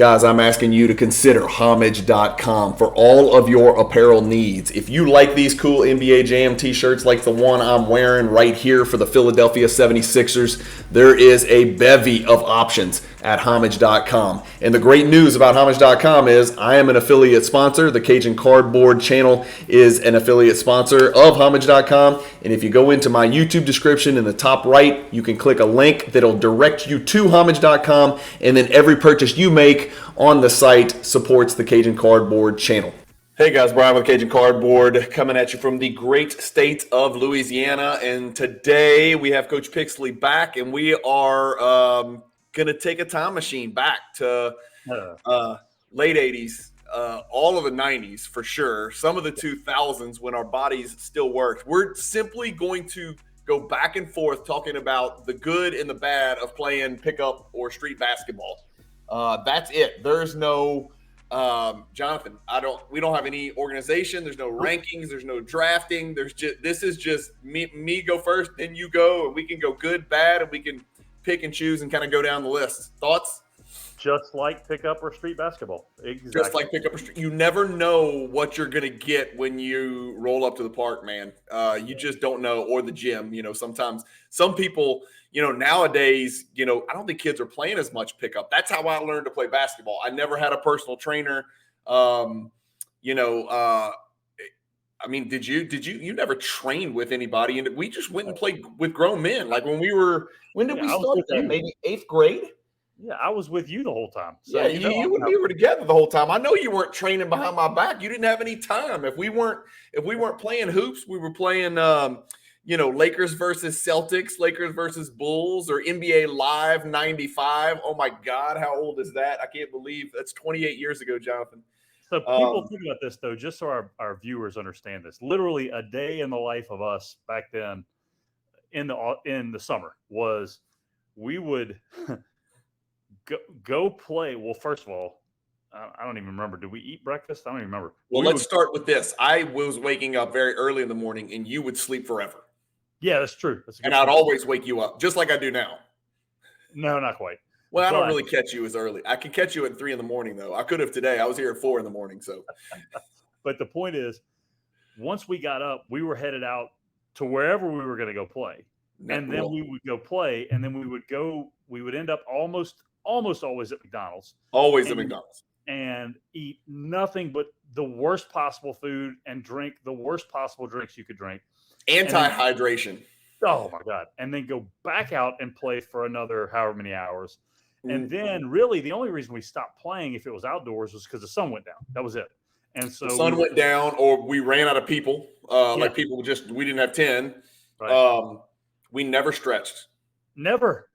Guys, I'm asking you to consider homage.com for all of your apparel needs. If you like these cool NBA Jam t-shirts like the one I'm wearing right here for the Philadelphia 76ers, there is a bevy of options at homage.com. And the great news about homage.com is I am an affiliate sponsor. The Cajun Cardboard channel is an affiliate sponsor of homage.com. And if you go into my YouTube description in the top right, you can click a link that'll direct you to homage.com, and then every purchase you make on the site supports the Cajun Cardboard channel. Hey guys, Brian with Cajun Cardboard coming at you from the great state of Louisiana. And today we have Coach Pixley back, and we are going to take a time machine back to late 80s, all of the 90s for sure, some of the 2000s when our bodies still worked. We're simply going to go back and forth talking about the good and the bad of playing pickup or street basketball. That's it. There's no Jonathan. We don't have any organization. There's no rankings. There's no drafting. This is just me go first, then you go, and we can go good, bad, and we can pick and choose and kind of go down the list. Thoughts? Just like pickup or street basketball. Exactly. Just like pickup or street. You never know what you're going to get when you roll up to the park, man. You just don't know, or the gym. Sometimes some people, nowadays, I don't think kids are playing as much pickup. That's how I learned to play basketball. I never had a personal trainer. Did you never trained with anybody? And we just went and played with grown men. Like when we start that? Maybe 8th grade? Yeah, I was with you the whole time. So, yeah, you and me were together the whole time. I know you weren't training behind my back. You didn't have any time. If we weren't playing hoops, we were playing Lakers versus Celtics, Lakers versus Bulls, or NBA Live 95. Oh my God, how old is that? I can't believe that's 28 years ago, Jonathan. So people think about this though, just so our viewers understand this. Literally a day in the life of us back then in the summer was we would go play. Well, first of all, I don't even remember. Did we eat breakfast? I don't even remember. Well, let's start with this. I was waking up very early in the morning, and you would sleep forever. Yeah, that's true. And I'd always wake you up, just like I do now. No, not quite. Well, I don't really catch you as early. I can catch you at 3 a.m, though. I could have today. I was here at 4 a.m. So, but the point is, once we got up, we were headed out to wherever we were going to go play, and then we would go play, and then we would end up almost always at McDonald's. Always at McDonald's. And eat nothing but the worst possible food and drink the worst possible drinks you could drink. Anti-hydration. Oh my God. And then go back out and play for another however many hours. And then really the only reason we stopped playing if it was outdoors was because the sun went down. That was it. And so the sun went down, or we ran out of people. Like people we didn't have 10. Right. We never stretched. Never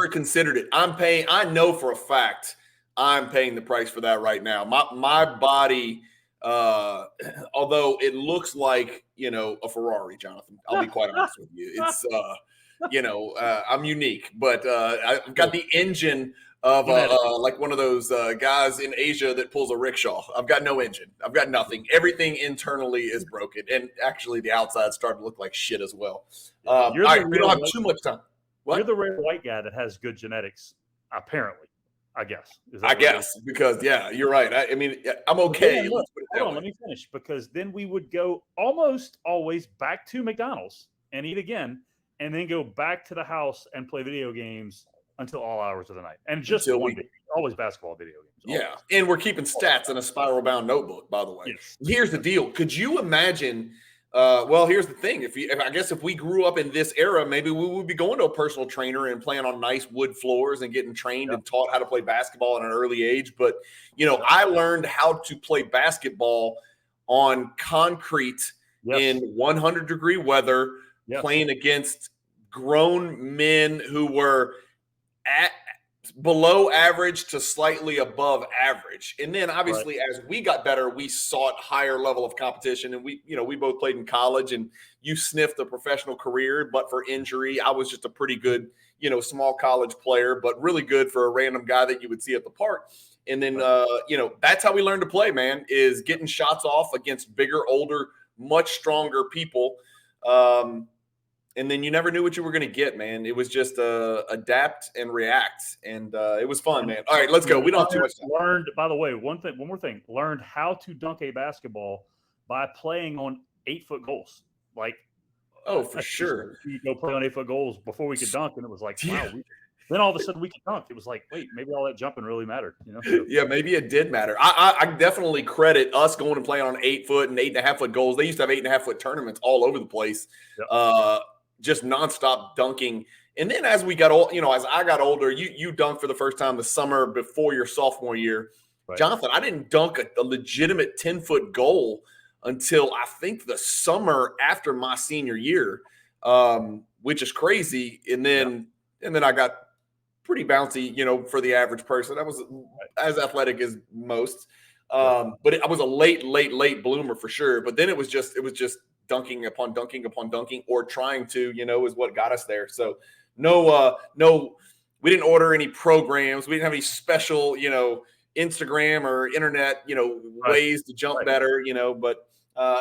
considered it. I know for a fact I'm paying the price for that right now. My body, although it looks like, a Ferrari, Jonathan, I'll be quite honest with you. It's, I'm unique, but I've got the engine of like one of those guys in Asia that pulls a rickshaw. I've got no engine. I've got nothing. Everything internally is broken. And actually the outside started to look like shit as well. We don't have too much time. What? You're the rare white guy that has good genetics, apparently, I guess. Because, yeah, you're right. I'm okay. Hold on, let me finish. Because then we would go almost always back to McDonald's and eat again, and then go back to the house and play video games until all hours of the night. And just always basketball video games. Always. Yeah, and we're keeping stats in a spiral-bound notebook, by the way. Yes. Here's the deal. Could you imagine – here's the thing. If we grew up in this era, maybe we would be going to a personal trainer and playing on nice wood floors and getting trained and taught how to play basketball at an early age. But, I learned how to play basketball on concrete in 100-degree weather, playing against grown men who were at below average to slightly above average. And then obviously as we got better, we sought higher level of competition. And we both played in college, and you sniffed a professional career, but for injury, I was just a pretty good, small college player, but really good for a random guy that you would see at the park. And then, that's how we learned to play, man, is getting shots off against bigger, older, much stronger people. and then you never knew what you were going to get, man. It was just adapt and react, and it was fun, man. All right, let's go. We don't have too much time. Learned, by the way, one more thing. Learned how to dunk a basketball by playing on 8-foot goals. Like, oh, for sure. You go play on 8-foot goals before we could dunk, and it was like, wow. Then all of a sudden we could dunk. It was like, wait, maybe all that jumping really mattered. Yeah, maybe it did matter. I definitely credit us going and playing on 8-foot and 8.5-foot goals. They used to have 8.5-foot tournaments all over the place, just nonstop dunking. And then as we got old, as I got older, you dunked for the first time the summer before your sophomore year. Right. Jonathan, I didn't dunk a legitimate 10-foot goal until I think the summer after my senior year, which is crazy. And then I got pretty bouncy, for the average person. I was as athletic as most, but I was a late bloomer for sure. But then it was just dunking upon dunking upon dunking, or trying to, is what got us there. So no, we didn't order any programs. We didn't have any special, Instagram or internet, ways to jump better, But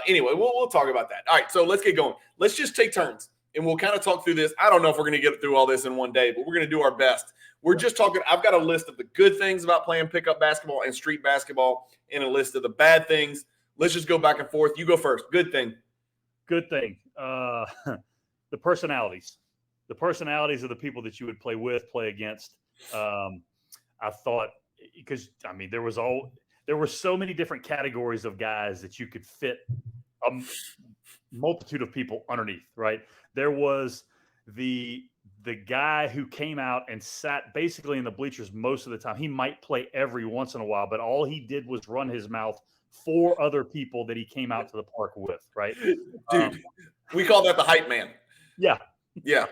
anyway, we'll talk about that. All right, so let's get going. Let's just take turns. And we'll kind of talk through this. I don't know if we're going to get through all this in one day, but we're going to do our best. We're just talking. I've got a list of the good things about playing pickup basketball and street basketball, and a list of the bad things. Let's just go back and forth. You go first. Good thing. Good thing. The personalities. The personalities of the people that you would play with, play against. I thought, because there were so many different categories of guys that you could fit a multitude of people underneath, right? There was the guy who came out and sat basically in the bleachers most of the time. He might play every once in a while, but all he did was run his mouth for other people that he came out to the park with, right? Dude, we call that the hype man. Yeah. Yeah.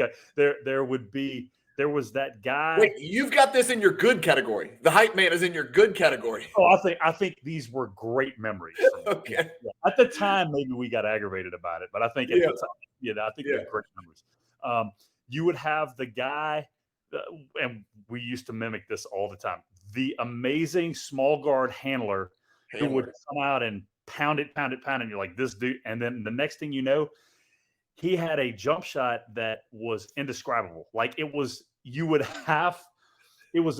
Okay. There was that guy. Wait, you've got this in your good category. The hype man is in your good category. Oh, I think these were great memories. Okay. Yeah. At the time, maybe we got aggravated about it, but I think at the time, I think they're great memories. You would have the guy, and we used to mimic this all the time, the amazing small guard handler who would come out and pound it. And you're like, this dude. And then the next thing you know, he had a jump shot that was indescribable. Like it was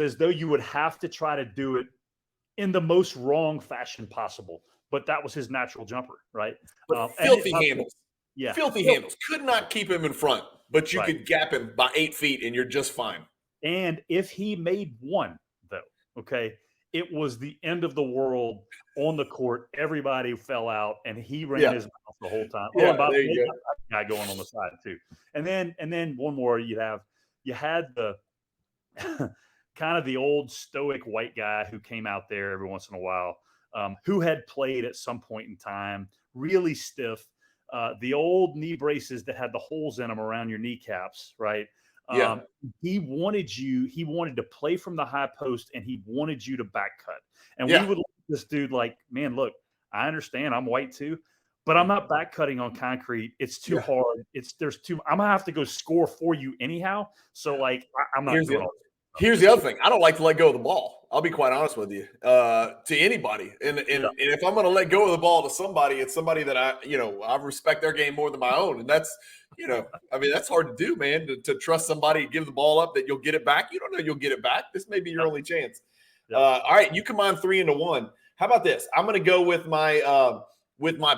as though you would have to try to do it in the most wrong fashion possible. But that was his natural jumper, right? Filthy handles. Yeah. Filthy handles. Could not keep him in front, but you could gap him by 8 feet and you're just fine. And if he made one, though, okay, it was the end of the world on the court. Everybody fell out, and he ran his mouth the whole time. Yeah, there you go. Guy going on the side too. And then one more. You had the kind of the old stoic white guy who came out there every once in a while, who had played at some point in time, really stiff. The old knee braces that had the holes in them around your kneecaps, right? He wanted to play from the high post, and he wanted you to back cut. And we would look at this dude like, man, look, I understand I'm white too, but I'm not back cutting on concrete. It's too hard. I'm gonna have to go score for you anyhow. So like, I'm not doing all that. Here's the other thing. I don't like to let go of the ball. I'll be quite honest with you. To anybody. And if I'm going to let go of the ball to somebody, it's somebody that I respect their game more than my own. And that's, that's hard to do, man, to trust somebody, give the ball up, that you'll get it back. You don't know you'll get it back. This may be your only chance. All right. You combine 3 into 1. How about this? I'm going to go with my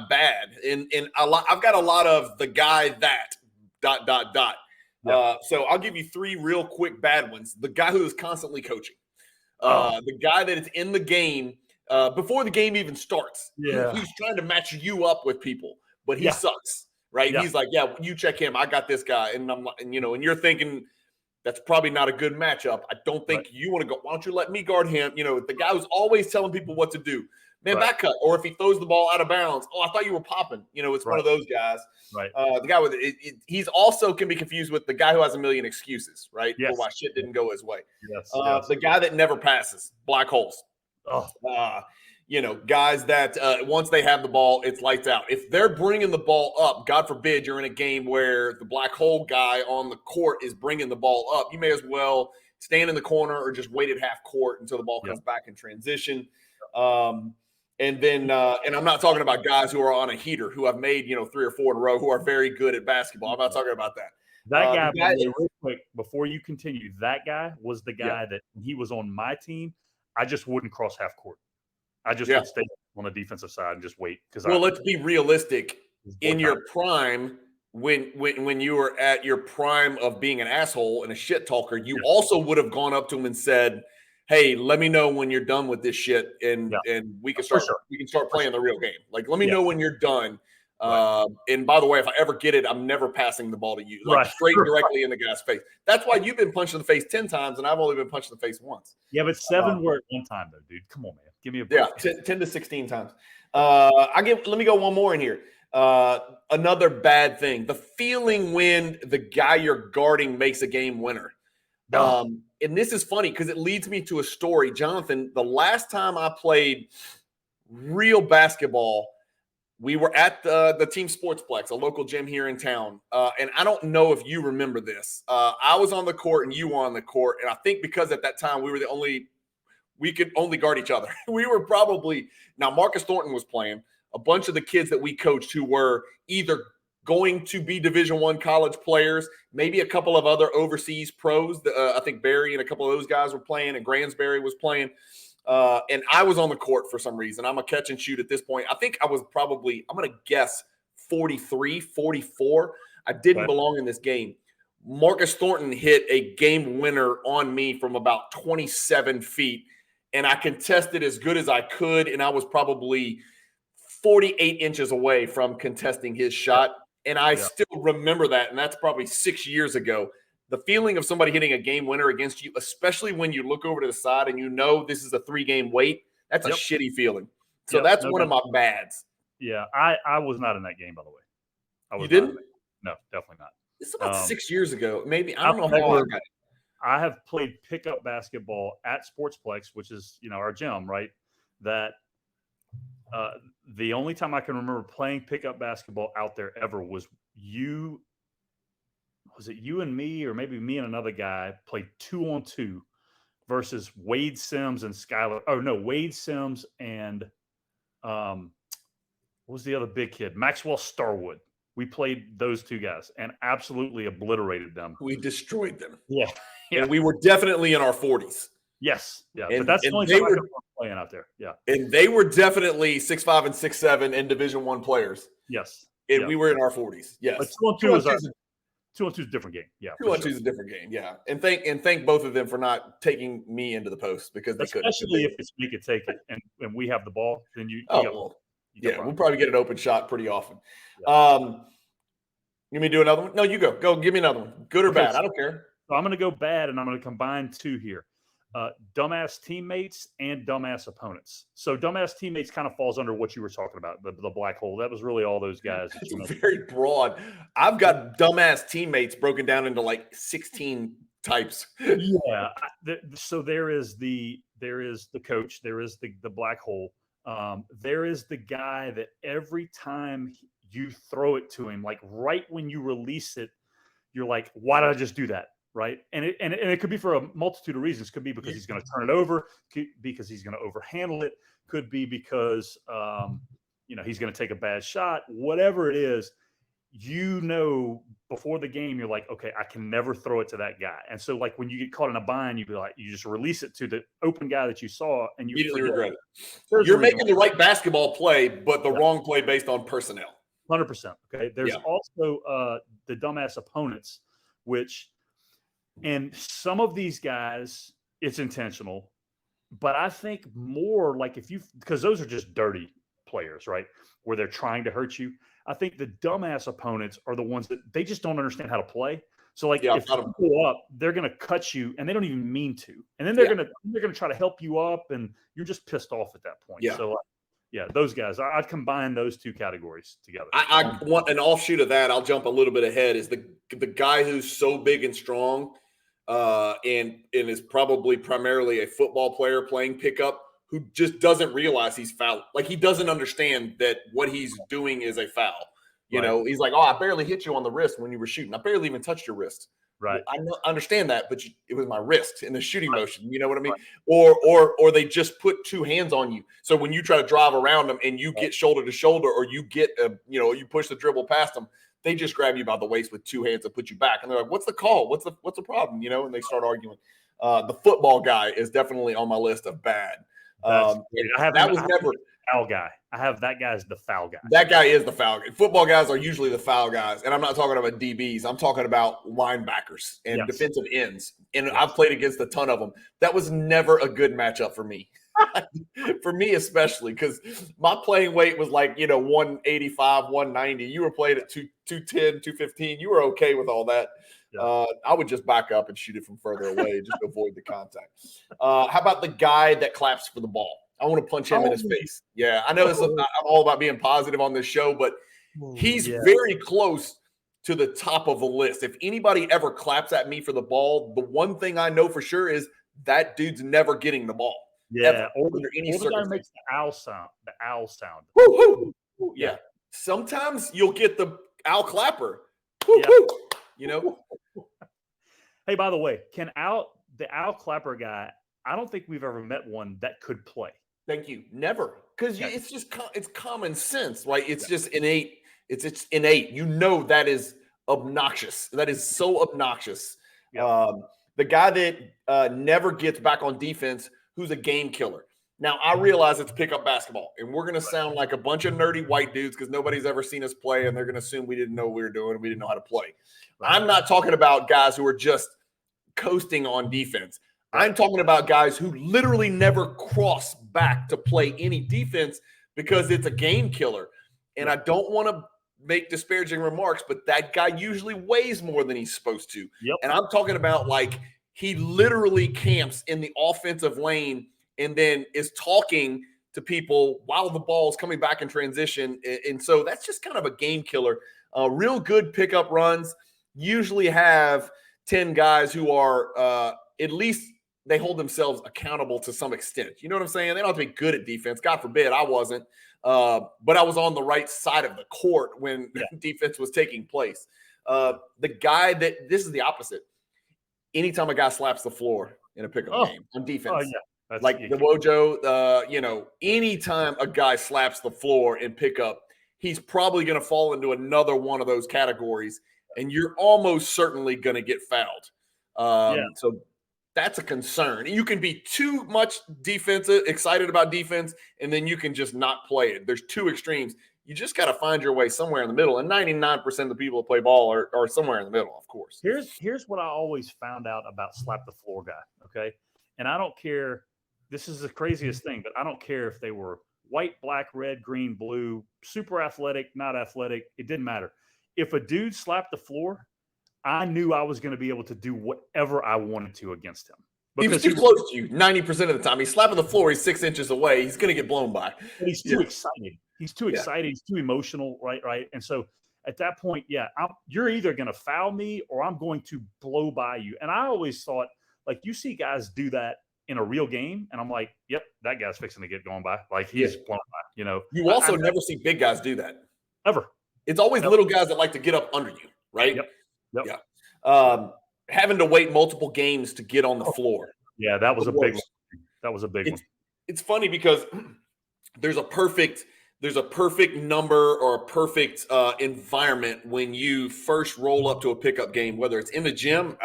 bad. And I've got a lot of the guy that ... So I'll give you 3 real quick bad ones. The guy who is constantly coaching, the guy that is in the game before the game even starts. Yeah, he's trying to match you up with people, but he sucks, right? Yeah. He's like, yeah, you check him. I got this guy, and I'm, and you're thinking that's probably not a good matchup. I don't think you want to go. Why don't you let me guard him? The guy who's always telling people what to do. Man, back cut. Or if he throws the ball out of bounds, I thought you were popping. It's one of those guys. Right. The guy with he's also can be confused with the guy who has a million excuses, right? Yes. For why shit didn't go his way. Yes. The guy that never passes, black holes. Oh. Guys that once they have the ball, it's lights out. If they're bringing the ball up, God forbid you're in a game where the black hole guy on the court is bringing the ball up, you may as well stand in the corner or just wait at half court until the ball comes back in transition. And then, and I'm not talking about guys who are on a heater who have made, 3 or 4 in a row who are very good at basketball. I'm not talking about that. That guy, real quick, before you continue, that guy was the guy that when he was on my team, I just wouldn't cross half court. I just would stay on the defensive side and just wait. Let's be realistic. In your prime, when you were at your prime of being an asshole and a shit talker, you also would have gone up to him and said, "Hey, let me know when you're done with this shit, and we can start playing the real game. Like, let me know when you're done." And by the way, if I ever get it, I'm never passing the ball to you, straight directly in the guy's face. That's why you've been punched in the face 10 times, and I've only been punched in the face once. Yeah, but 7 were at one time, though, dude. Come on, man. Give me a break. Yeah, 10 to 16 times. Let me go one more in here. Another bad thing: the feeling when the guy you're guarding makes a game winner. And this is funny because it leads me to a story, Jonathan. The last time I played real basketball, we were at the Team Sportsplex, a local gym here in town. And I don't know if you remember this. I was on the court and you were on the court. And I think because at that time we could only guard each other. We were now Marcus Thornton was playing. A bunch of the kids that we coached who were either going to be Division I college players, maybe a couple of other overseas pros. I think Barry and a couple of those guys were playing, and Gransberry was playing. And I was on the court for some reason. I'm a catch and shoot at this point. I think I was probably, I'm going to guess 43, 44. I didn't belong in this game. Marcus Thornton hit a game winner on me from about 27 feet. And I contested as good as I could. And I was probably 48 inches away from contesting his shot. And I still remember that. And that's probably 6 years ago. The feeling of somebody hitting a game winner against you, especially when you look over to the side and you know this is a 3-game wait, that's a shitty feeling. So that's one of my bads. Yeah, I was not in that game, by the way. You didn't? No, definitely not. It's about 6 years ago. Maybe. I don't know how I got it. I have played pickup basketball at Sportsplex, which is, our gym, right? That the only time I can remember playing pickup basketball out there ever was you and me, or maybe me and another guy played 2-on-2 versus Wade Sims and Skylar. Oh no, Wade Sims and what was the other big kid? Maxwell Starwood. We played those two guys and absolutely obliterated them. We destroyed them. Yeah. And we were definitely in our 40s. Yes. Yeah. But that's the only time I was playing out there. Yeah. And they were definitely 6'5" and 6'7" in Division I players. Yes. And we were in our 40s. Yes. But 2-on-2 is a different game. Yeah. 2-on-2 is a different game. Yeah. And thank both of them for not taking me into the post because they couldn't. Especially if it's make it take it and we have the ball, then we'll probably get an open shot pretty often. Yeah. You mean do another one? No, you go. Go give me another one. Good or bad. I don't care. So I'm going to go bad, and I'm going to combine 2 here. Dumbass teammates and dumbass opponents. So dumbass teammates kind of falls under what you were talking about, the black hole. That was really all those guys. It's very broad. I've got dumbass teammates broken down into like 16 types. Yeah. So there is the coach. There is the black hole. There is the guy that every time you throw it to him, like right when you release it, you're like, why did I just do that? Right. And it could be for a multitude of reasons. Could be because he's going to turn it over, could be because he's going to overhandle it, could be because, he's going to take a bad shot, whatever it is, before the game, you're like, okay, I can never throw it to that guy. And so like when you get caught in a bind, you just release it to the open guy that you saw and you immediately regret it. You're making the right basketball play, but the wrong play based on personnel. 100%. Okay. There's also the dumbass opponents, and some of these guys, it's intentional, but I think more like because those are just dirty players, right? Where they're trying to hurt you. I think the dumbass opponents are the ones that they just don't understand how to play. So like if you go up, they're going to cut you and they don't even mean to. And then they're going to try to help you up and you're just pissed off at that point. Yeah. So those guys, I'd combine those 2 categories together. I want an offshoot of that. I'll jump a little bit ahead is the guy who's so big and strong and is probably primarily a football player playing pickup who just doesn't realize he's foul. Like he doesn't understand that what he's doing is a foul. You know, he's like, oh, I barely hit you on the wrist when you were shooting. I barely even touched your wrist. Right. Well, I understand that, but it was my wrist in the shooting motion. You know what I mean? Or they just put two hands on you. So when you try to drive around them and you get shoulder to shoulder, or you get, you push the dribble past them, they just grab you by the waist with two hands and put you back. And they're like, what's the call? What's the problem? You know, and they start arguing. The football guy is definitely on my list of bad. That was never foul guy. I have that guy as the foul guy. That guy is the foul guy. Football guys are usually the foul guys. And I'm not talking about DBs. I'm talking about linebackers and defensive ends. And I've played against a ton of them. That was never a good matchup for me. For me especially, because my playing weight was like, 185, 190. You were playing at 210, 215. You were okay with all that. Yeah. I would just back up and shoot it from further away just to avoid the contact. How about the guy that claps for the ball? I want to punch him in his face. Yeah, I know I'm all about being positive on this show, but he's very close to the top of the list. If anybody ever claps at me for the ball, the one thing I know for sure is that dude's never getting the ball. Yeah, under any circumstance. Guy makes the owl sound. The owl sound. Woo, woo. Yeah. Sometimes you'll get the owl clapper. Woo, woo. Hey, by the way, the owl clapper guy? I don't think we've ever met one that could play. Thank you. Never, because it's common sense, right? It's just innate. It's innate. That is obnoxious. That is so obnoxious. Yeah. The guy that never gets back on defense, who's a game killer. Now, I realize it's pickup basketball, and we're going to sound like a bunch of nerdy white dudes because nobody's ever seen us play, and they're going to assume we didn't know what we were doing and we didn't know how to play. Right. I'm not talking about guys who are just coasting on defense. I'm talking about guys who literally never cross back to play any defense because it's a game killer. And I don't want to make disparaging remarks, but that guy usually weighs more than he's supposed to. Yep. And I'm talking about like he literally camps in the offensive lane and then is talking to people while the ball is coming back in transition. And so that's just kind of a game killer. Real good pickup runs usually have 10 guys who are at least – they hold themselves accountable to some extent. You know what I'm saying? They don't have to be good at defense. God forbid I wasn't. But I was on the right side of the court when defense was taking place. The guy this is the opposite. Anytime a guy slaps the floor in a pickup game on defense, like the Wojo, anytime a guy slaps the floor in pickup, he's probably going to fall into another one of those categories, and you're almost certainly going to get fouled. So that's a concern. You can be too much defensive, excited about defense, and then you can just not play it. There's two extremes. You just got to find your way somewhere in the middle. And 99% of the people that play ball are somewhere in the middle, of course. Here's what I always found out about slap the floor guy, okay? And I don't care. This is the craziest thing, but I don't care if they were white, black, red, green, blue, super athletic, not athletic. It didn't matter. If a dude slapped the floor, I knew I was going to be able to do whatever I wanted to against him. He was too close to you 90% of the time. He's slapping the floor. He's 6 inches away. He's going to get blown by. But he's too excited. He's too excited. He's too emotional, right? And so at that point, you're either going to foul me or I'm going to blow by you. And I always thought, like, you see guys do that in a real game, and I'm like, yep, that guy's fixing to get going by. Like, he's blown by, You also never see big guys do that. Ever. It's always little guys that like to get up under you, right? Yep. Yeah. Having to wait multiple games to get on the floor. Yeah, that was a big one. That was a big one. It's funny because there's a perfect number or a perfect environment when you first roll up to a pickup game, whether it's in the gym,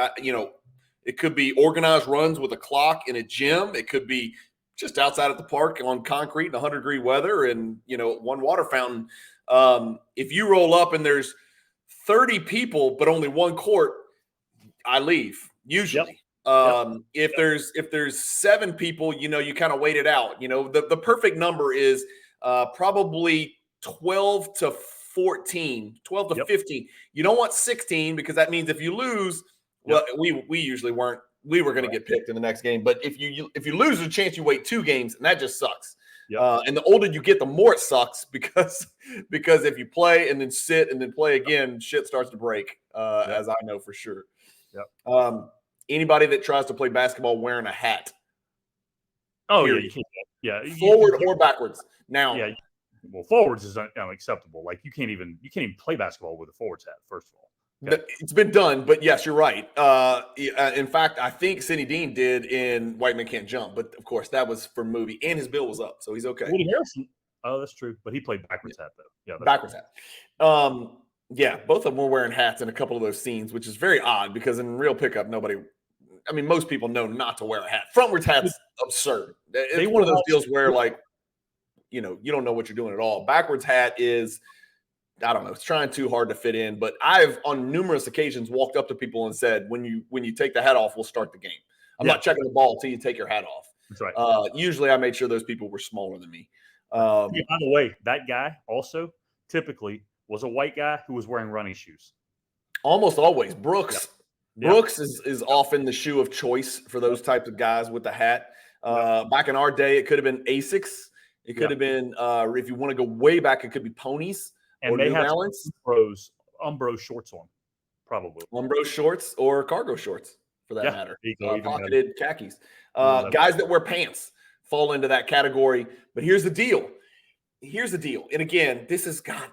it could be organized runs with a clock in a gym. It could be just outside at the park on concrete in 100-degree weather and, one water fountain. If you roll up and there's 30 people, but only one court, I leave usually. If there's 7 people, you kind of wait it out. The perfect number is probably 12 to 14, 12 to 15. You don't want 16 because that means if you lose, well, we usually weren't. We were going to get picked in the next game. But if you lose, there's a chance you wait 2 games, and that just sucks. And the older you get, the more it sucks because if you play and then sit and then play again, shit starts to break, as I know for sure. Anybody that tries to play basketball wearing a hat. Oh, period. You can't. Forward or backwards. Now, Well, forwards is unacceptable. Like you can't even play basketball with a forwards hat. First of all. Okay. It's been done, but yes, you're right. In fact, I think Sidney Dean did in White Men Can't Jump, but of course that was for movie, and his bill was up, so he's okay. Woody Harrelson. Oh, that's true, but he played backwards hat though. Yeah, backwards hat. Yeah, both of them were wearing hats in a couple of those scenes, which is very odd because in real pickup, most people know not to wear a hat. Frontwards hat's absurd. It's one of those deals where like, you don't know what you're doing at all. Backwards hat is, I don't know, it's trying too hard to fit in. But I've on numerous occasions walked up to people and said, when you take the hat off, we'll start the game. I'm not checking the ball until you take your hat off. That's right. Usually I made sure those people were smaller than me. By the way, that guy also typically was a white guy who was wearing running shoes. Almost always. Brooks. Yeah. Brooks is often the shoe of choice for those types of guys with the hat. Back in our day, it could have been Asics. It could have been, if you want to go way back, it could be Ponies and or New Balance. Umbro shorts on, probably. Umbro shorts or cargo shorts, for that matter. Pocketed khakis. Guys that wear pants fall into that category. But here's the deal. And again, this is, God,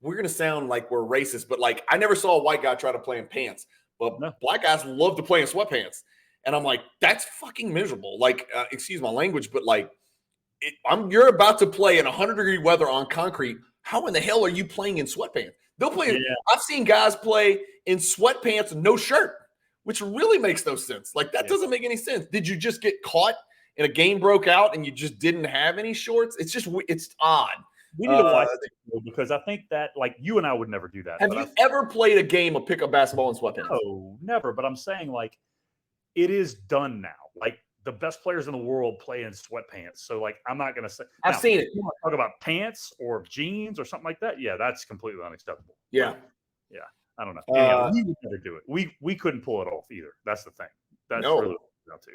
we're going to sound like we're racist, but like I never saw a white guy try to play in pants. But black guys love to play in sweatpants. And I'm like, that's fucking miserable. Like, excuse my language, but like, you're about to play in 100-degree weather on concrete. How in the hell are you playing in sweatpants? They'll play. Yeah. I've seen guys play in sweatpants and no shirt, which really makes no sense. Like, that doesn't make any sense. Did you just get caught and a game broke out and you just didn't have any shorts? It's odd. We need to watch it because I think that, like, you and I would never do that. Have you ever played a game of pickup basketball in sweatpants? No, never. But I'm saying, like, it is done now. Like, the best players in the world play in sweatpants. So, like, I'm not going to say. I've seen it. You want to talk about pants or jeans or something like that? Yeah, that's completely unacceptable. Yeah. But, yeah. I don't know. Anyhow, we would never do it. We couldn't pull it off either. That's the thing. That's really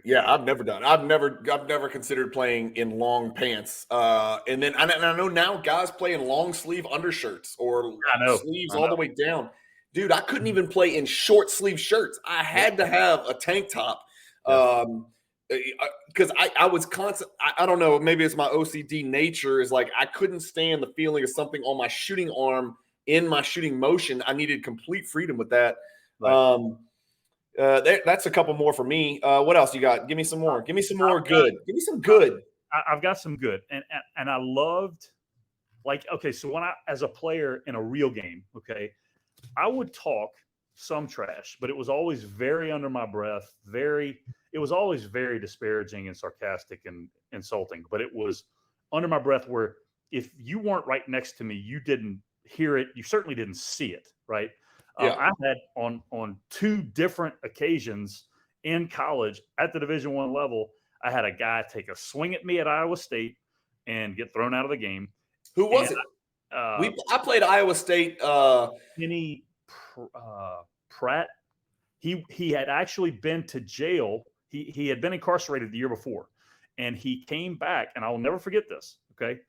yeah, I've never done. I've never considered playing in long pants. And I know now guys play in long sleeve undershirts or sleeves all the way down. Dude, I couldn't even play in short sleeve shirts. I had to have a tank top. Because I was constant. I don't know. Maybe it's my OCD nature. Is like I couldn't stand the feeling of something on my shooting arm in my shooting motion. I needed complete freedom with that. Right. That's a couple more for me. What else you got? Give me some more. Give me some more good. Give me some good. I've got some good, and I loved, like, okay. So when as a player in a real game, okay, I would talk some trash, but it was always very under my breath. It was always very disparaging and sarcastic and insulting. But it was under my breath. Where if you weren't right next to me, you didn't hear it. You certainly didn't see it. Right. I had on two different occasions in college at the Division I level, I had a guy take a swing at me at Iowa State and get thrown out of the game. Who was it? I played Iowa State. Kenny Pratt. He had actually been to jail. He had been incarcerated the year before, and he came back. And I will never forget this. Okay,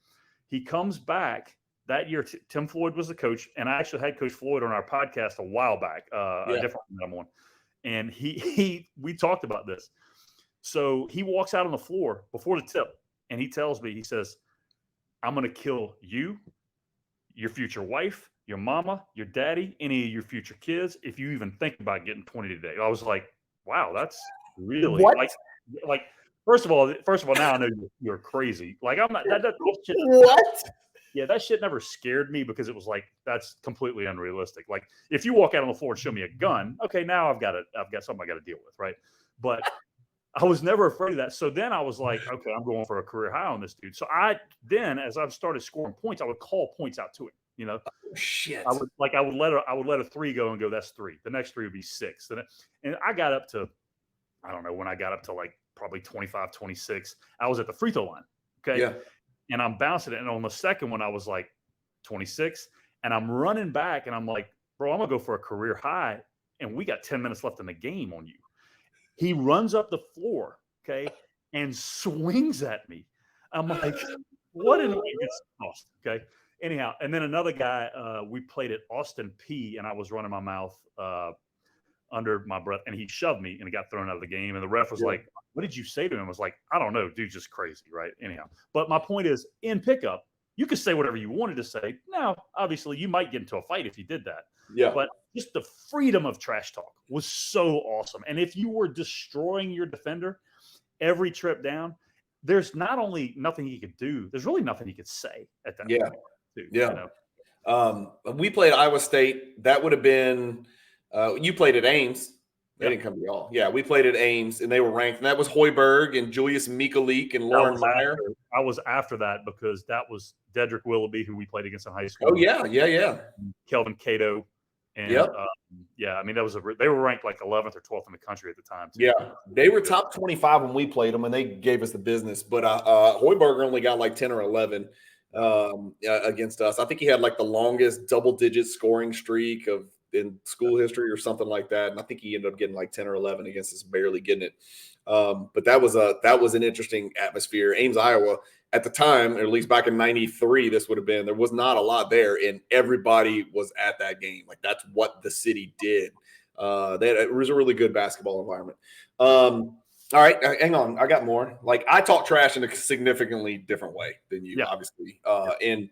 he comes back. That year, Tim Floyd was the coach, and I actually had Coach Floyd on our podcast a while back, a different one that I'm on. And we talked about this. So he walks out on the floor before the tip, and he tells me, he says, "I'm going to kill you, your future wife, your mama, your daddy, any of your future kids, if you even think about getting 20 today." I was like, wow, that's really like first of all, now I know you're crazy. Like, I'm not that shit. What? Yeah, that shit never scared me because it was like, that's completely unrealistic. Like, if you walk out on the floor and show me a gun, okay, now I've got something I got to deal with, right? But I was never afraid of that. So then I was like, okay, I'm going for a career high on this dude. So as I've started scoring points, I would call points out to him. You know, shit. I would let a three go and go, that's three. The next three would be six. And I got up to, I don't know, when I got up to like probably 25, 26, I was at the free throw line. Okay. Yeah. And I'm bouncing it. And on the second one, I was like 26. And I'm running back and I'm like, bro, I'm going to go for a career high. And we got 10 minutes left in the game on you. He runs up the floor, okay, and swings at me. I'm like, what in the way gets lost? Okay. Anyhow, and then another guy, we played at Austin P, and I was running my mouth under my breath, and he shoved me, and he got thrown out of the game. And the ref was like, what did you say to him? I was like, I don't know, dude's just crazy, right? Anyhow, but my point is, in pickup, You could say whatever you wanted to say. Now, obviously, you might get into a fight if you did that. Yeah. But just the freedom of trash talk was so awesome. And if you were destroying your defender every trip down, there's not only nothing he could do, there's really nothing he could say at that point. Too, yeah. We played Iowa State. That would have been you played at Ames. They didn't come to y'all. Yeah, we played at Ames, and they were ranked. And that was Hoiberg and Julius Mikalik and Lauren Meyer. I was after that because that was Dedrick Willoughby, who we played against in high school. Oh, yeah. Kelvin Cato. And, I mean, they were ranked like 11th or 12th in the country at the time, too. Yeah, they were top 25 when we played them, and they gave us the business. But Hoiberg only got like 10 or 11 against us. I think he had like the longest double-digit scoring streak in school history or something like that. And I think he ended up getting like 10 or 11 against us, barely getting it. But that was an interesting atmosphere. Ames, Iowa, at the time, or at least back in 93, this would have been, there was not a lot there, and everybody was at that game. Like, that's what the city did. It was a really good basketball environment. All right, hang on. I got more. Like, I talk trash in a significantly different way than you, obviously. And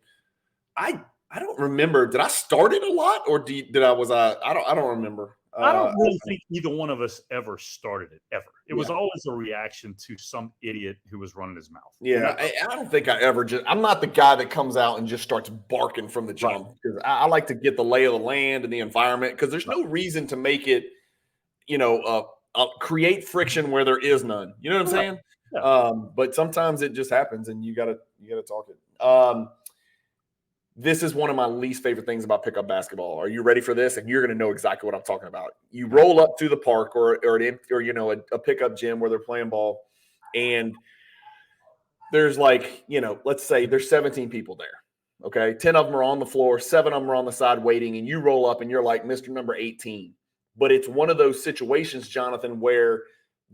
I don't remember. Did I start it a lot, or I don't remember. I don't really think either one of us ever started it, ever. It was always a reaction to some idiot who was running his mouth. Yeah, I don't think I ever I'm not the guy that comes out and just starts barking from the jump. Because I like to get the lay of the land and the environment, because there's no reason to make it, create friction where there is none. You know what I'm saying? Yeah. But sometimes it just happens, and you gotta talk it. This is one of my least favorite things about pickup basketball. Are you ready for this? And you're going to know exactly what I'm talking about. You roll up to the park or a pickup gym where they're playing ball, and there's like, let's say there's 17 people there. Okay, 10 of them are on the floor, 7 of them are on the side waiting, and you roll up and you're like Mr. Number 18. But it's one of those situations, Jonathan, where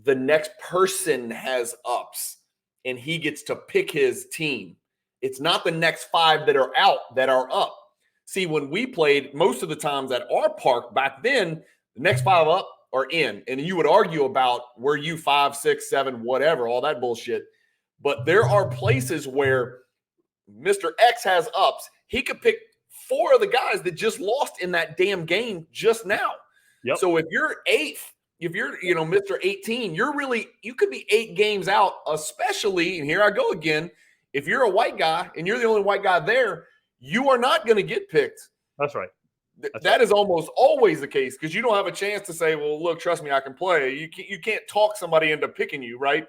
the next person has ups and he gets to pick his team. It's not the next 5 that are out that are up. See, when we played, most of the times at our park back then, the next 5 up are in. And you would argue about, were you 5, 6, 7, whatever, all that bullshit. But there are places where Mr. X has ups. He could pick 4 of the guys that just lost in that damn game just now. Yep. So if you're 8th, if you're, Mr. 18, you could be 8 games out, especially, and here I go again, if you're a white guy and you're the only white guy there, you are not going to get picked. That's right. That is almost always the case, because you don't have a chance to say, well, look, trust me, I can play. You can't talk somebody into picking you, right?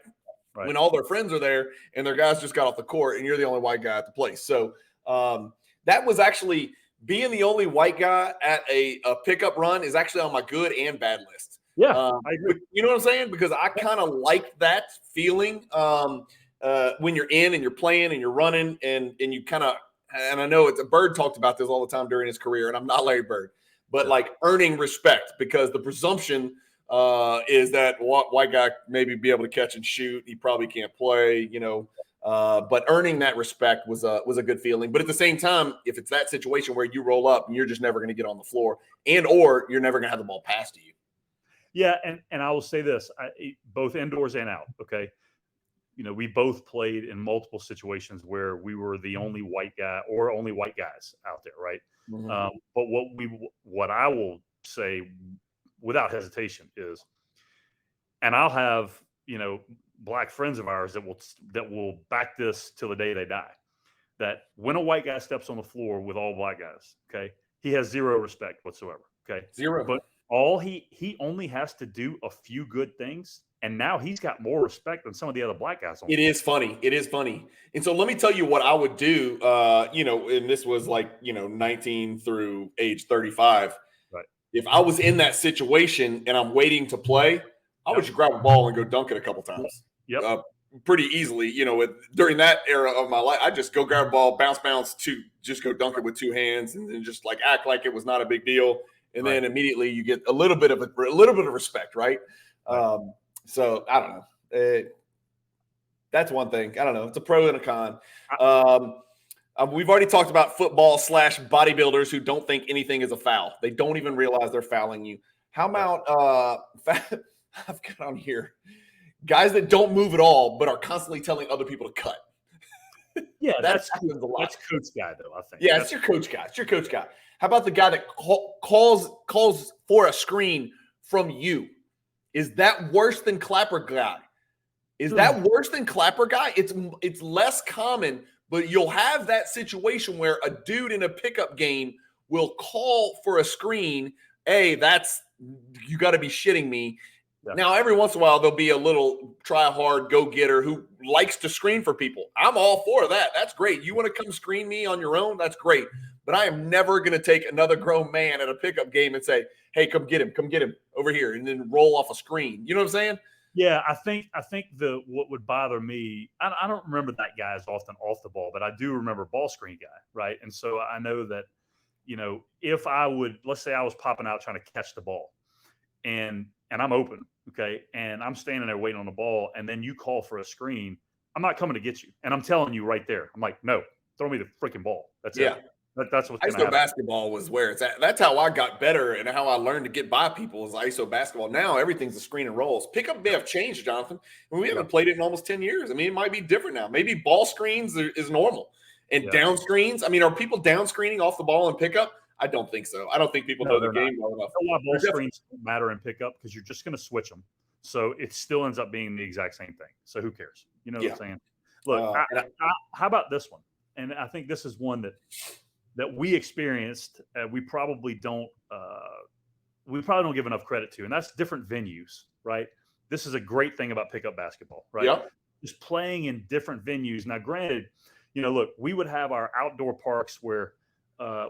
When all their friends are there and their guys just got off the court and you're the only white guy at the place. So that was actually, being the only white guy at a pickup run is actually on my good and bad list. Yeah, I agree. You know what I'm saying? Because I kind of like that feeling. When you're in and you're playing and you're running and you kind of, and I know Bird talked about this all the time during his career, and I'm not Larry Bird, but like earning respect, because the presumption is that white guy maybe be able to catch and shoot. He probably can't play, but earning that respect was a good feeling. But at the same time, if it's that situation where you roll up and you're just never going to get on the floor, or you're never going to have the ball passed to you. Yeah. And I will say this, both indoors and out. Okay. We both played in multiple situations where we were the only white guy or only white guys out there, right? Mm-hmm. But what I will say without hesitation is, and I'll have black friends of ours that will back this till the day they die, that when a white guy steps on the floor with all black guys, okay, he has zero respect whatsoever. Okay, zero. But he only has to do a few good things, and now he's got more respect than some of the other black guys. It is funny. And so let me tell you what I would do, and this was like, 19 through age 35. Right. If I was in that situation and I'm waiting to play, I would just grab a ball and go dunk it a couple times. Yep. Pretty easily, during that era of my life, I just go grab a ball, bounce to just go dunk it with 2 hands, and then just like act like it was not a big deal. And then immediately you get a little bit of respect, right? So I don't know. That's one thing. I don't know. It's a pro and a con. We've already talked about football / bodybuilders who don't think anything is a foul. They don't even realize they're fouling you. How about I've got on here guys that don't move at all but are constantly telling other people to cut. Yeah, That that's happens a lot. That's coach guy though. I think. Yeah, it's your coach guy. It's your coach guy. How about the guy that calls for a screen from you? Is that worse than clapper guy? Is that worse than clapper guy? It's less common, but you'll have that situation where a dude in a pickup game will call for a screen. Hey, you got to be shitting me. Yeah. Now, every once in a while, there'll be a little try-hard go-getter who likes to screen for people. I'm all for that. That's great. You want to come screen me on your own? That's great. But I am never going to take another grown man at a pickup game and say, hey, come get him over here, and then roll off a screen. You know what I'm saying? Yeah, I think what would bother me, I don't remember that guy as often off the ball, but I do remember ball screen guy, right? And so I know that, if let's say I was popping out trying to catch the ball and I'm open, okay, and I'm standing there waiting on the ball, and then you call for a screen, I'm not coming to get you. And I'm telling you right there, I'm like, no, throw me the freaking ball. That's it. That's what's going to happen. ISO basketball was where it's at. That's how I got better and how I learned to get by people is ISO basketball. Now everything's a screen and rolls. Pickup may have changed, Jonathan. We haven't played it in almost 10 years. I mean, it might be different now. Maybe ball screens is normal. And down screens, I mean, are people down screening off the ball in pickup? I don't think so. I don't think people know the game well enough. A lot of ball screens don't matter in pickup because you're just going to switch them. So it still ends up being the exact same thing. So who cares? You know what I'm saying? Look, how about this one? And I think this is one that we experienced. We probably don't give enough credit to, and that's different venues, right? This is a great thing about pickup basketball, right? Yep. Just playing in different venues. Now, granted, look, we would have our outdoor parks where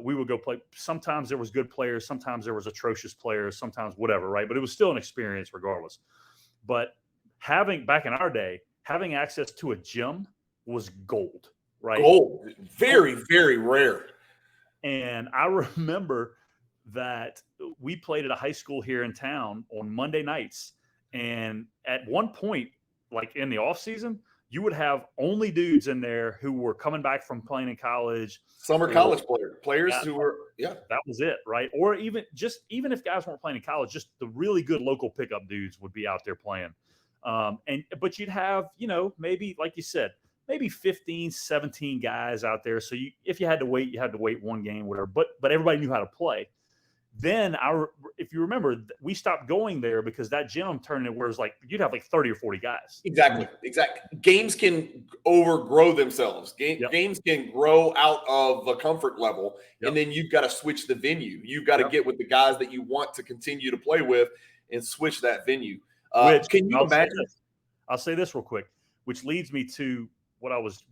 we would go play. Sometimes there was good players, sometimes there was atrocious players, sometimes whatever, right? But it was still an experience regardless. But back in our day, having access to a gym was gold, right? Gold. Very, very rare. And I remember that we played at a high school here in town on Monday nights. And at one point, like in the off season, you would have only dudes in there who were coming back from playing in college. Summer college players who were, that was it, right? Or even if guys weren't playing in college, just the really good local pickup dudes would be out there playing. But you'd have, maybe, like you said, maybe 15, 17 guys out there. So if you had to wait, you had to wait one game, whatever. But everybody knew how to play. Then if you remember, we stopped going there because that gym turned into where it's like you'd have like 30 or 40 guys. Exactly. Games can overgrow themselves. Games can grow out of the comfort level, and then you've got to switch the venue. You've got to get with the guys that you want to continue to play with and switch that venue. Can you imagine? I'll say this real quick, which leads me to what I was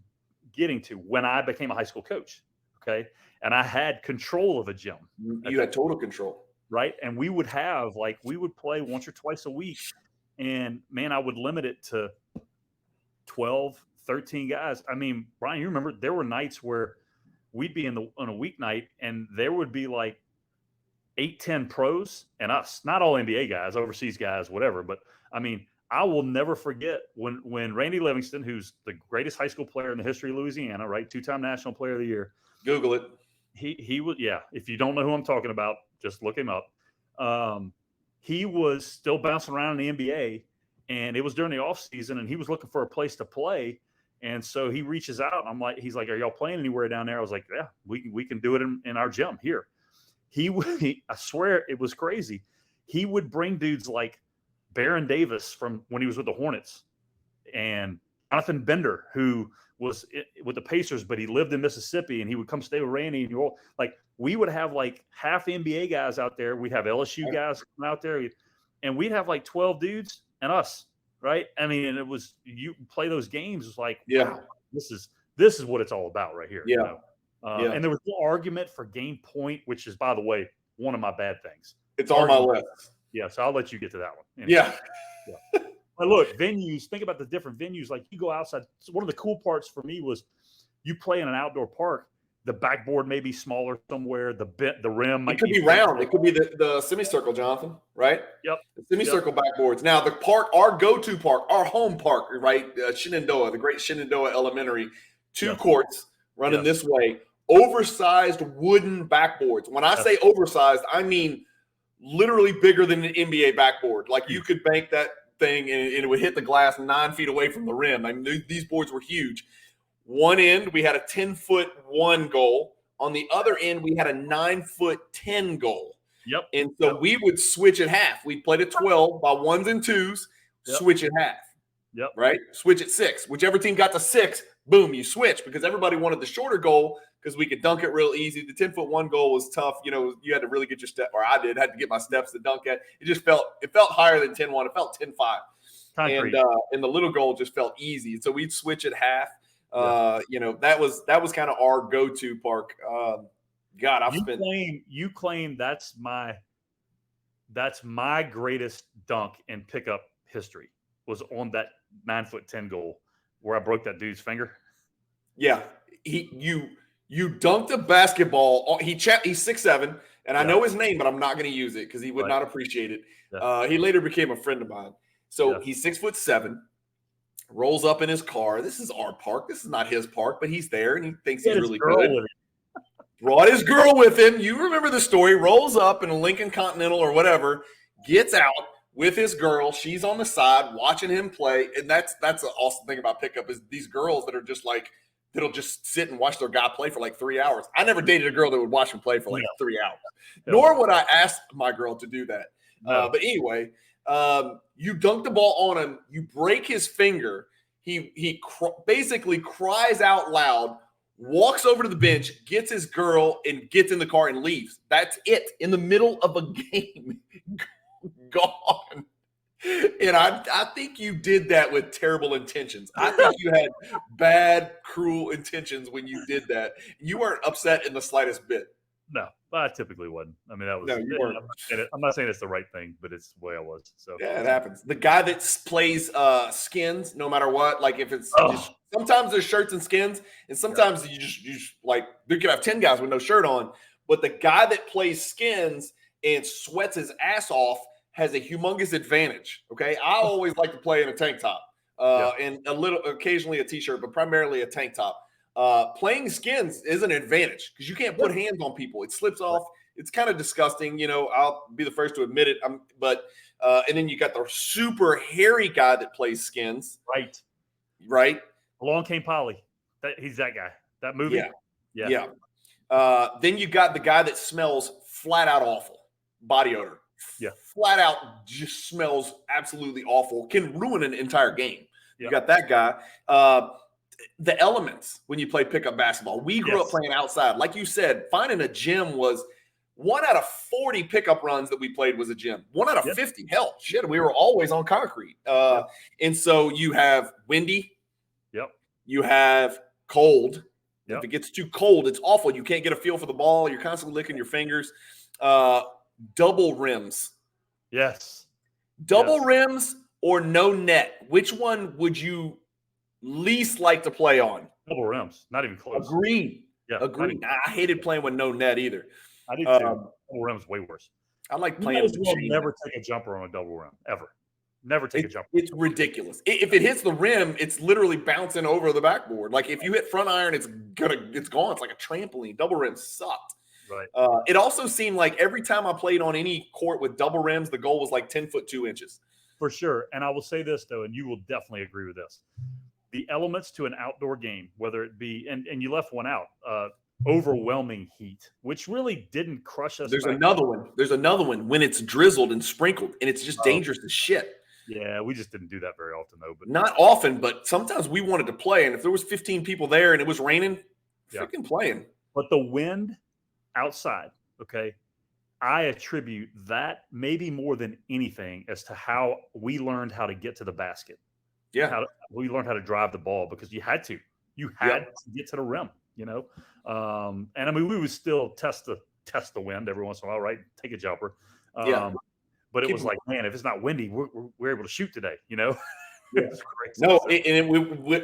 getting to when I became a high school coach. Okay. And I had control of a gym. You had total control. Right. And we would play once or twice a week. And man, I would limit it to 12, 13 guys. I mean, Brian, you remember there were nights where we'd be on a weeknight and there would be like 8, 10 pros and us, not all NBA guys, overseas guys, whatever. But I mean, I will never forget when Randy Livingston, who's the greatest high school player in the history of Louisiana, right? 2-time National Player of the Year. Google it. He was, if you don't know who I'm talking about, just look him up. He was still bouncing around in the NBA, and it was during the off season, and he was looking for a place to play. And so he reaches out. He's like, are y'all playing anywhere down there? I was like, yeah, we can do it in our gym here. I swear it was crazy. He would bring dudes like Baron Davis from when he was with the Hornets, and Jonathan Bender, who was with the Pacers, but he lived in Mississippi, and he would come stay with Randy. And we would have like half NBA guys out there. We'd have LSU guys out there, and we'd have like 12 dudes and us, right? I mean, and it was, you play those games. It's like, wow, this is what it's all about right here. Yeah. And there was no argument for game point, which is, by the way, one of my bad things. It's on my list. Yeah, so I'll let you get to that one. Anyway. Yeah. But look, venues, think about the different venues. Like you go outside. So one of the cool parts for me was you play in an outdoor park. The backboard may be smaller somewhere. The rim might be round. It could be the semicircle, Jonathan, right? Yep. The semicircle backboards. Now, the park, our go-to park, our home park, right? Shenandoah, the great Shenandoah Elementary, 2 courts running this way. Oversized wooden backboards. When I say oversized, I mean literally bigger than an NBA backboard. Like you could bank that thing and it would hit the glass 9 feet away from the rim. I mean, these boards were huge. One end, we had a 10-foot 1 goal. On the other end, we had a 9-foot 10 goal. Yep. And so we would switch at half. We'd play to 12 by 1s and 2s, switch at half. Yep. Right? Switch at 6. Whichever team got to 6, boom, you switch, because everybody wanted the shorter goal because we could dunk it real easy. The 10-foot 1 goal was tough. You know, you had to really get your step, or I had to get my steps to dunk at. It felt higher than 10-1. It felt 10-5. And the little goal just felt easy. So we'd switch at half. You know, that was kind of our go-to park. God, you claim that's my greatest dunk in pickup history was on that 9-foot 10 goal where I broke that dude's finger. Yeah, you dunked a basketball. He's 6'7", and I know his name, but I'm not going to use it because he would not appreciate it. Yeah. He later became a friend of mine. So he's 6'7". Rolls up in his car. This is our park. This is not his park, but he's there and he thinks he's really good. Brought his girl with him. You remember the story. Rolls up in a Lincoln Continental or whatever, gets out with his girl. She's on the side watching him play. And that's the awesome thing about pickup is these girls that are just like, that'll just sit and watch their guy play for like 3 hours. I never dated a girl that would watch him play for like 3 hours. Nor would I ask my girl to do that. But anyway, you dunk the ball on him. You break his finger. He basically cries out loud, walks over to the bench, gets his girl, and gets in the car and leaves. That's it. In the middle of a game, gone. And I think you did that with terrible intentions. I think you had bad, cruel intentions when you did that. You weren't upset in the slightest bit. No, I typically wasn't. I mean, that was. No, you weren't. I'm not saying it's the right thing, but it's the way I was. So yeah, it happens. The guy that plays skins, no matter what, like if it's just, sometimes there's shirts and skins, and sometimes you just like you could have 10 guys with no shirt on, but the guy that plays skins and sweats his ass off has a humongous advantage. Okay, I always like to play in a tank top and occasionally a t-shirt, but primarily a tank top. Playing skins is an advantage because you can't put hands on people. It slips off. It's kind of disgusting. You know, I'll be the first to admit it. But and then you got the super hairy guy that plays skins. Right. Along Came Polly. He's that guy. That movie. Yeah. Then you got the guy that smells flat out awful. Body odor. Yeah. Flat out just smells absolutely awful. Can ruin an entire game. You got that guy. The elements when you play pickup basketball. We grew up playing outside. Like you said, finding a gym was 1 out of 40 pickup runs that we played was a gym. 1 out of 50. Hell, shit, we were always on concrete. And so you have windy. You have cold. If it gets too cold, it's awful. You can't get a feel for the ball. You're constantly licking your fingers. Double rims. Double rims or no net. Which one would you least like to play on? Double rims, not even close. Agreed. I hated playing with no net either. I do too. Double rims way worse. I like playing with machine. Never take a jumper on a double rim ever. Never take a jumper. It's ridiculous. If it hits the rim, it's literally bouncing over the backboard. Like if you hit front iron, it's gone. It's like a trampoline. Double rims sucked. Right. It also seemed like every time I played on any court with double rims, the goal was like 10 foot 2 inches. For sure. And I will say this though, and you will definitely agree with this. The elements to an outdoor game, whether it be, and you left one out, overwhelming heat, which really didn't crush us. There's another one when it's drizzled and sprinkled, and it's just dangerous as shit. Yeah, we just didn't do that very often, though. But not often, but sometimes we wanted to play, and if there was 15 people there and it was raining, freaking playing. But the wind outside, okay, I attribute that maybe more than anything as to how we learned how to get to the basket. We learned how to drive the ball because you had to get to the rim, you know? And I mean, we would still test the wind every once in a while, right? Take a jumper. But it was like, man, if it's not windy, we're able to shoot today, you know?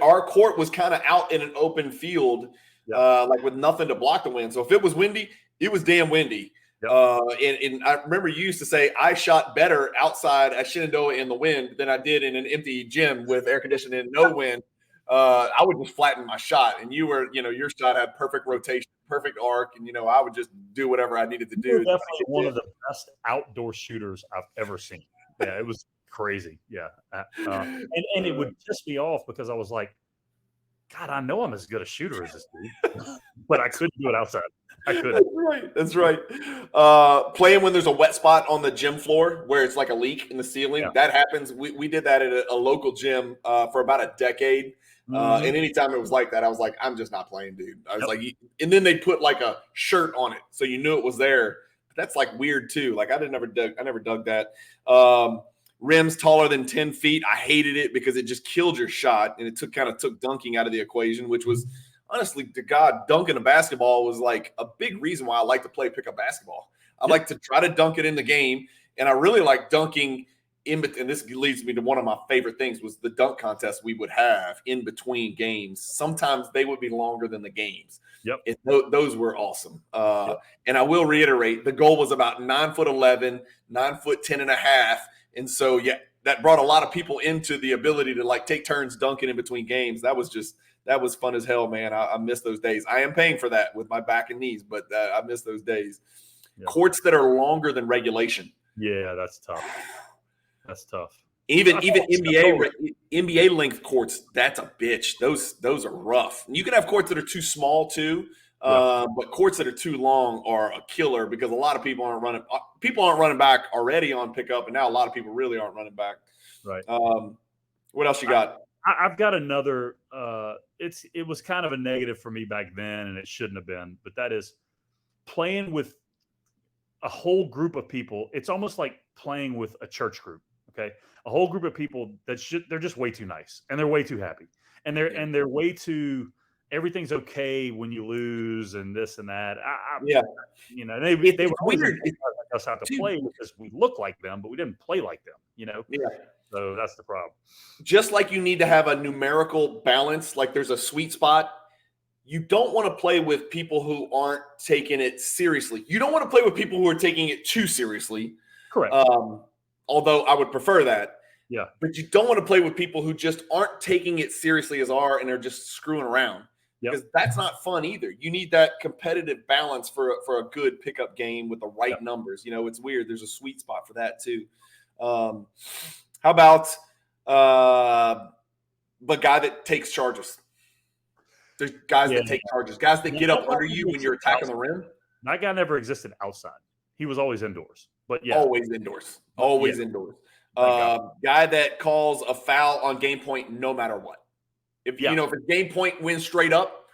Our court was kind of out in an open field, like with nothing to block the wind. So if it was windy, it was damn windy. And I remember you used to say I shot better outside at Shenandoah in the wind than I did in an empty gym with air conditioning and no wind. I would just flatten my shot, and you were, your shot had perfect rotation, perfect arc, and I would just do whatever I needed to do. You're definitely one of the best outdoor shooters I've ever seen. Yeah, it was crazy. Yeah, and it would piss me off because I was like, God, I know I'm as good a shooter as this dude, but I couldn't do it outside. I couldn't. That's right. Playing when there's a wet spot on the gym floor where it's like a leak in the ceiling. Yeah. That happens. We did that at a local gym for about a decade. And anytime it was like that, I was like, I'm just not playing, dude. I was like, and then they put like a shirt on it so you knew it was there. But that's like weird too. Like I never dug that. Rims taller than 10 feet. I hated it because it just killed your shot, and it took dunking out of the equation, which was honestly, to God, dunking a basketball was like a big reason why I like to play pickup basketball. I like to try to dunk it in the game, and I really like dunking in between. And this leads me to one of my favorite things was the dunk contest we would have in between games. Sometimes they would be longer than the games. Yep. Those were awesome. And I will reiterate, the goal was about 9'11", 9'10.5". And so, yeah, that brought a lot of people into the ability to like take turns dunking in between games. That was fun as hell, man. I miss those days. I am paying for that with my back and knees, but I miss those days. Yeah. Courts that are longer than regulation. Yeah, that's tough. That's tough. Even NBA length courts, that's a bitch. Those are rough. And you can have courts that are too small too, but courts that are too long are a killer because a lot of people aren't running. People aren't running back already on pickup, and now a lot of people really aren't running back. Right. What else you got? I've got another. It was kind of a negative for me back then, and it shouldn't have been. But that is playing with a whole group of people. It's almost like playing with a church group. Okay, a whole group of people they're just way too nice, and they're way too happy, and they're way too. Everything's okay when you lose, and this and that. You know, they were weird us how to play because we look like them, but we didn't play like them. You know. Yeah. So that's the problem. Just like you need to have a numerical balance, like there's a sweet spot, you don't want to play with people who aren't taking it seriously. You don't want to play with people who are taking it too seriously. Correct. Although I would prefer that. Yeah. But you don't want to play with people who just aren't taking it seriously as are and are just screwing around. Because that's not fun either. You need that competitive balance for a good pickup game with the right numbers. You know, it's weird. There's a sweet spot for that too. How about the guy that takes charges? There's guys that take charges, guys that get up under you when you're attacking the rim. That guy never existed outside. He was always indoors. But always indoors. Always indoors. Guy that calls a foul on game point no matter what. If it's game point wins straight up,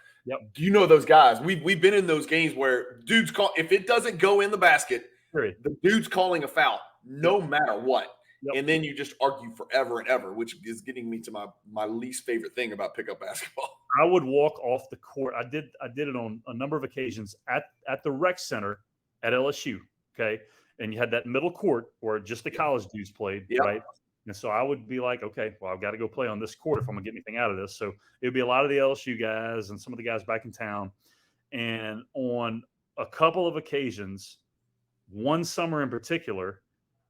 you know those guys. We've been in those games where dudes call if it doesn't go in the basket, the dude's calling a foul no matter what. And then you just argue forever and ever, which is getting me to my least favorite thing about pickup basketball. I would walk off the court. I did it on a number of occasions at the rec center at LSU. Okay. And you had that middle court where just the college dudes played, right? And so I would be like, okay, well, I've got to go play on this court if I'm going to get anything out of this. So it would be a lot of the LSU guys and some of the guys back in town. And on a couple of occasions, one summer in particular,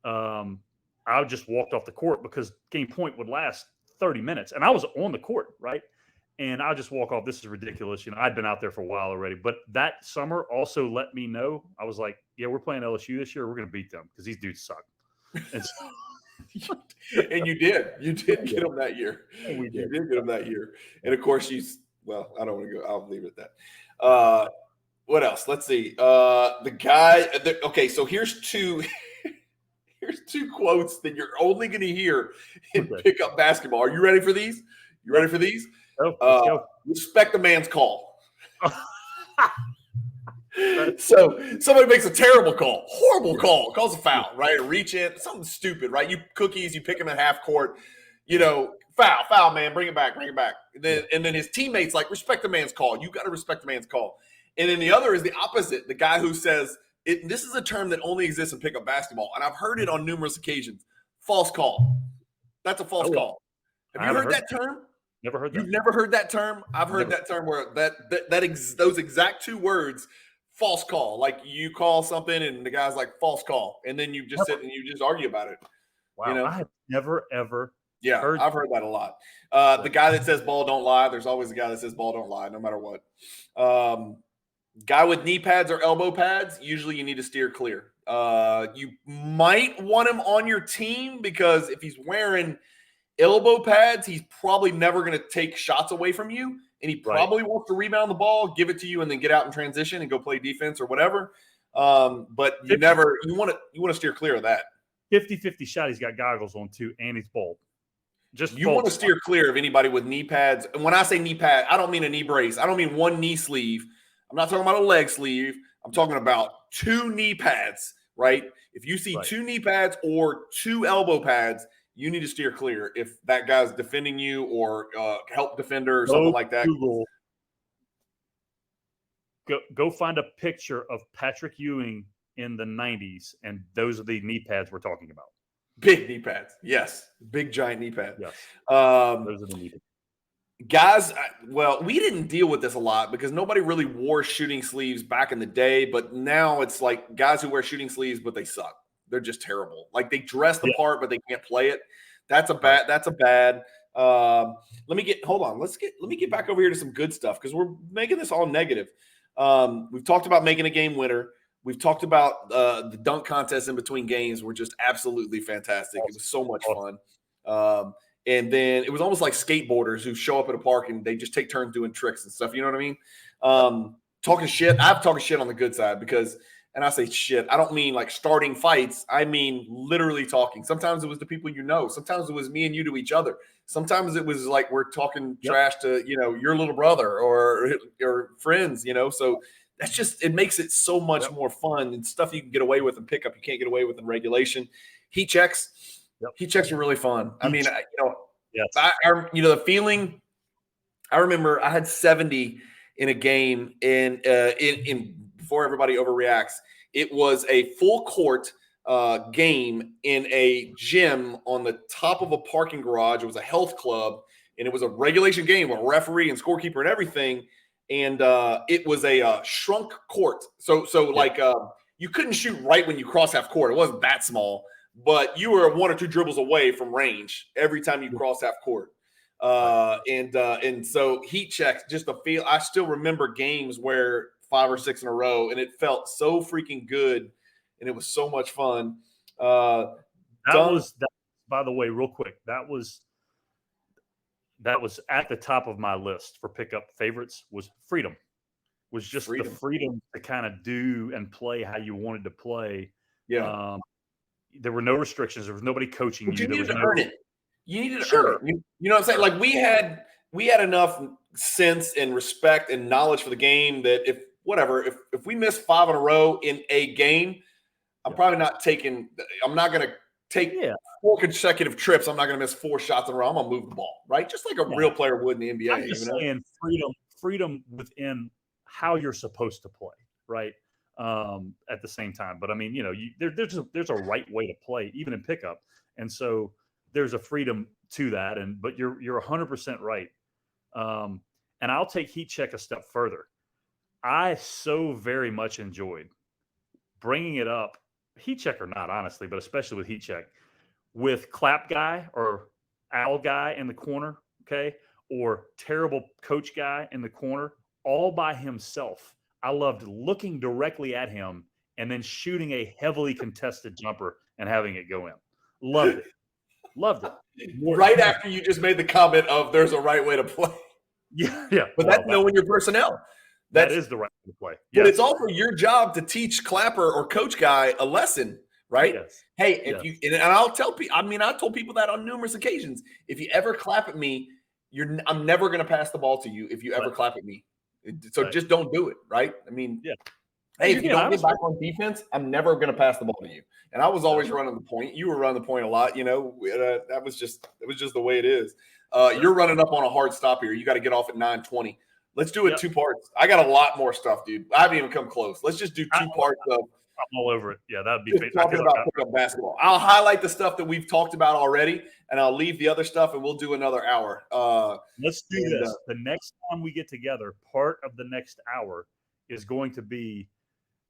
I just walked off the court because game point would last 30 minutes. And I was on the court, right? And I just walk off. This is ridiculous. You know, I'd been out there for a while already. But that summer also let me know, I was like, yeah, we're playing LSU this year. We're going to beat them because these dudes suck. And, and you did. You did get them that year. You did get them that year. And, of course, I don't want to go. I'll leave it at that. What else? Let's see. The guy – okay, so here's two – here's two quotes that you're only going to hear in pickup basketball. Are you ready for these? You ready for these? Respect the man's call. So somebody makes a terrible call, horrible call, calls a foul, right? A reach in, something stupid, right? You pick him at half court, foul, man, bring it back. And then his teammates like, respect the man's call. You got to respect the man's call. And then the other is the opposite, the guy who says, this is a term that only exists in pickup basketball, and I've heard it on numerous occasions. False call. That's a false call. Have you heard that term? Never heard that. You've never heard that term? I've heard that term where those exact two words, false call. Like you call something and the guy's like, false call. And then you just sit and you just argue about it. Wow. I have never, ever heard I've heard that a lot. The guy that says ball don't lie, there's always a guy that says ball don't lie, no matter what. Guy with knee pads or elbow pads, usually you need to steer clear. You might want him on your team because if he's wearing elbow pads, he's probably never going to take shots away from you. and he probably wants to rebound the ball, give it to you, and then get out in transition and go play defense or whatever. But you want to steer clear of that. 50-50 shot. He's got goggles on too, and he's bald. You want to steer clear of anybody with knee pads. And when I say knee pad, I don't mean a knee brace. I don't mean one knee sleeve. I'm not talking about a leg sleeve. I'm talking about 2 knee pads, right? If you see 2 knee pads or 2 elbow pads, you need to steer clear if that guy's defending you or help defender or something like that. Go find a picture of Patrick Ewing in the 90s, and those are the knee pads we're talking about. Big knee pads. Yes. Big, giant knee pads. Yes. Those are the knee pads. Guys, well, we didn't deal with this a lot because nobody really wore shooting sleeves back in the day, but now it's like guys who wear shooting sleeves, but they suck. They're just terrible. Like they dress the part, but they can't play it. That's a bad. Let me get back over here to some good stuff because we're making this all negative. We've talked about making a game winner. We've talked about the dunk contest in between games were just absolutely fantastic. It was so much fun. And then it was almost like skateboarders who show up at a park and they just take turns doing tricks and stuff. You know what I mean? Talking shit. I've talking shit on the good side because, and I say shit, I don't mean like starting fights. I mean literally talking. Sometimes it was the people you know. Sometimes it was me and you to each other. Sometimes it was like we're talking trash to, your little brother or your friends, So that's just, it makes it so much more fun and stuff you can get away with in pickup. You can't get away with in regulation. Heat checks. Heat checks are really fun. I mean, the feeling. I remember I had 70 in a game, and in before everybody overreacts, it was a full court game in a gym on the top of a parking garage. It was a health club, and it was a regulation game with a referee and scorekeeper and everything. And it was a shrunk court, so you couldn't shoot right when you cross half court. It wasn't that small. But you were 1 or 2 dribbles away from range every time you cross half court. And so heat checks, just a feel. I still remember games where 5 or 6 in a row, and it felt so freaking good, and it was so much fun. That was, by the way, real quick, that was at the top of my list for pickup favorites was freedom. Was just the freedom to kind of do and play how you wanted to play. Yeah. There were no restrictions. There was nobody coaching you. But you needed to earn it. You needed to earn it. You know what I'm saying? Like we had enough sense and respect and knowledge for the game that if we miss 5 in a row in a game, I'm probably not taking. I'm not going to take 4 consecutive trips. I'm not going to miss 4 shots in a row. I'm going to move the ball, right? Just like a real player would in the NBA. I'm just saying freedom within how you're supposed to play, right? At the same time, but I mean, there's a right way to play even in pickup, and so there's a freedom to that. But you're 100% right. And I'll take heat check a step further. I so very much enjoyed bringing it up, heat check or not, honestly, but especially with heat check, with clap guy or owl guy in the corner, okay, or terrible coach guy in the corner, all by himself. I loved looking directly at him and then shooting a heavily contested jumper and having it go in. Loved it. Right after you just made the comment of there's a right way to play. Yeah. But that's knowing your personnel. That is the right way to play. Yes. But it's also your job to teach clapper or coach guy a lesson, right? Yes. Hey, and I'll tell people, I told people that on numerous occasions. If you ever clap at me, I'm never going to pass the ball to you if you ever clap at me. So just don't do it, right? I mean, hey, if you don't get back on defense, I'm never going to pass the ball to you. And I was always running the point. You were running the point a lot. It was just the way it is. You're running up on a hard stop here. You got to get off at 9:20. Let's do it 2 parts. I got a lot more stuff, dude. I haven't even come close. Let's just do 2 parts of. I'm all over it. Yeah, that'd be talking about pickup basketball. I'll highlight the stuff that we've talked about already, and I'll leave the other stuff, and we'll do another hour. Let's do this. The next time we get together, part of the next hour is going to be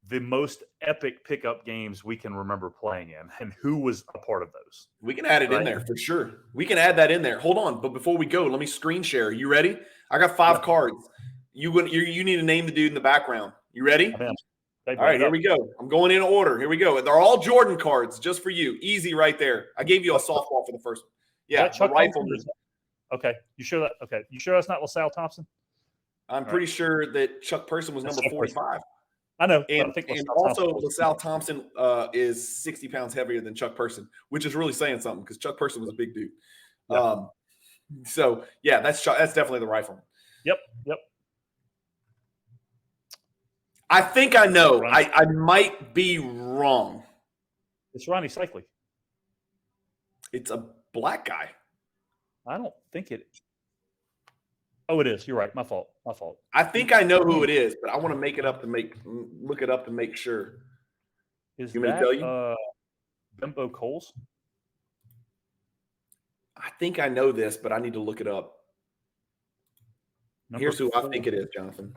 the most epic pickup games we can remember playing in, and who was a part of those. We can add it in there for sure. We can add that in there. Hold on, but before we go, let me screen share. You ready? I got 5 cards. You need to name the dude in the background. You ready? All right, here we go. I'm going in order. Here we go. They're all Jordan cards just for you. Easy right there. I gave you a softball for the first one. Yeah, the rifle. Okay. You sure that? Okay. You sure that's not LaSalle Thompson? I'm pretty sure that Chuck Person was number 45. I know. And also LaSalle Thompson is 60 pounds heavier than Chuck Person, which is really saying something because Chuck Person was a big dude. Yeah. So, yeah, that's definitely the rifleman. Yep. I think I know. I might be wrong. It's Ronnie Cycli. It's a black guy. I don't think it. Oh, it is. You're right. My fault. I think I know who it is, but I want to look it up to make sure. Is you want me to tell you? Bimbo Coles? I think I know this, but I need to look it up. Here's who I think it is, Jonathan.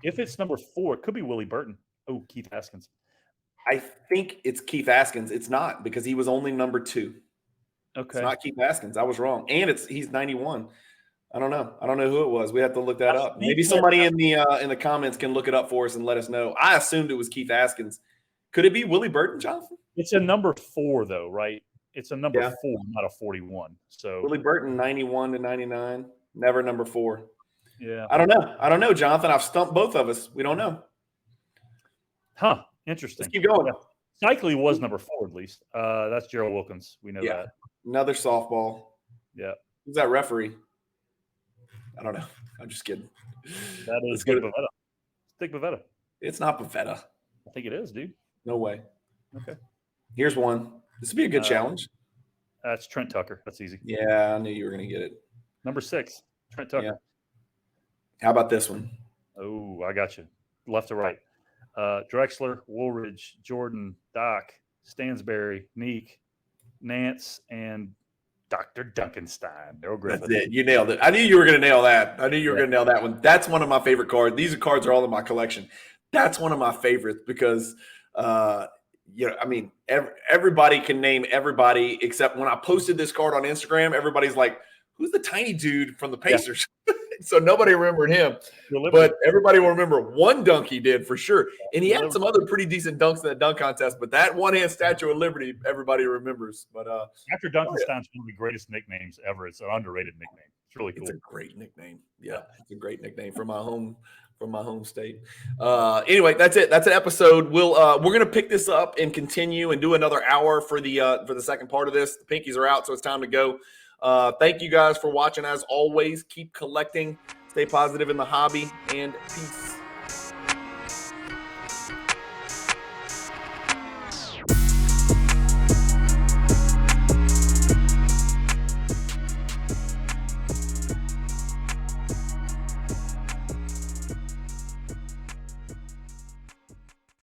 If it's number 4, it could be Willie Burton. Oh, Keith Askins. I think it's Keith Askins. It's not because he was only number 2. Okay. It's not Keith Askins. I was wrong. And he's 91. I don't know. I don't know who it was. We have to look that up. Maybe somebody in the comments can look it up for us and let us know. I assumed it was Keith Askins. Could it be Willie Burton, Jonathan? It's a number 4 though, right? It's a number 4, not a 41. So Willie Burton, 91 to 99, never number 4. Yeah. I don't know, Jonathan. I've stumped both of us. We don't know. Huh. Interesting. Let's keep going. Yeah. Cycli was number 4 at least. That's Gerald Wilkins. We know that. Another softball. Yeah. Who's that referee? I don't know. I'm just kidding. That is Dick Bavetta. Dick Bavetta. It's not Bavetta. I think it is, dude. No way. Okay. Here's one. This would be a good challenge. That's Trent Tucker. That's easy. Yeah, I knew you were going to get it. Number 6, Trent Tucker. Yeah. How about this one? Oh, I got you. Left to right. Drexler, Woolridge, Jordan, Doc, Stansberry, Neek, Nance, and Dr. Duncanstein. That's it. You nailed it. I knew you were going to nail that. I knew you were going to nail that one. That's one of my favorite cards. These cards are all in my collection. That's one of my favorites because, everybody can name everybody except when I posted this card on Instagram, everybody's like, who's the tiny dude from the Pacers? Yeah. So nobody remembered him. But everybody will remember one dunk he did for sure. And he had some other pretty decent dunks in that dunk contest. But that one-hand Statue of Liberty, everybody remembers. But Dr. Duncanstein's one of the greatest nicknames ever. It's an underrated nickname. It's really cool. It's a great nickname. Yeah, it's a great nickname from my home state. Anyway, that's it. That's an episode. We're gonna pick this up and continue and do another hour for the second part of this. The pinkies are out, so it's time to go. Thank you guys for watching. As always, keep collecting, stay positive in the hobby, and peace.